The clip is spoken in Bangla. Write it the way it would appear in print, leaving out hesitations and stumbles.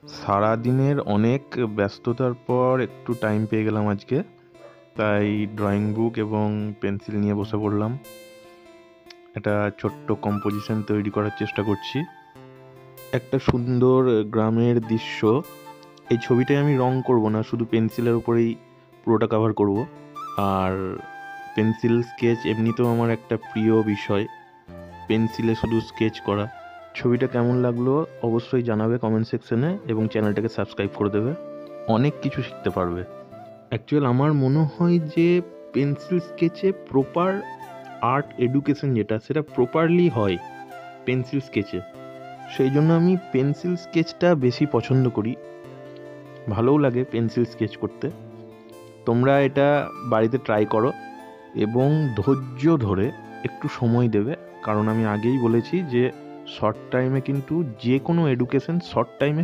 সারাদিনের অনেক ব্যস্ততার পর একটু টাইম পেয়ে গেলাম আজকে, তাই ড্রয়িং বুক এবং পেন্সিল নিয়ে বসে পড়লাম। একটা ছোট্ট কম্পোজিশন তৈরি করার চেষ্টা করছি। একটা সুন্দর গ্রামের দৃশ্য। এই ছবিটায় আমি রং করব না, শুধু পেন্সিলের উপরেই পুরোটা কভার করব। আর পেন্সিল স্কেচ এমনিতেও আমার একটা প্রিয় বিষয়, পেন্সিলে শুধু স্কেচ করা। ছবিটা কেমন লাগলো অবশ্যই জানাবে কমেন্ট সেকশনে, এবং চ্যানেলটাকে সাবস্ক্রাইব করে দেবে। অনেক কিছু শিখতে পারবে। অ্যাকচুয়াল আমার মনে হয় যে পেন্সিল স্কেচে প্রপার আর্ট এডুকেশন যেটা, সেটা প্রপারলি হয় পেন্সিল স্কেচে। সেই জন্য আমি পেন্সিল স্কেচটা বেশি পছন্দ করি, ভালোও লাগে পেন্সিল স্কেচ করতে। তোমরা এটা বাড়িতে ট্রাই করো এবং ধৈর্য ধরে একটু সময় দেবে, কারণ আমি আগেই বলেছি যে শর্ট টাইমে কিন্তু যে কোনো এডুকেশন শর্ট টাইমে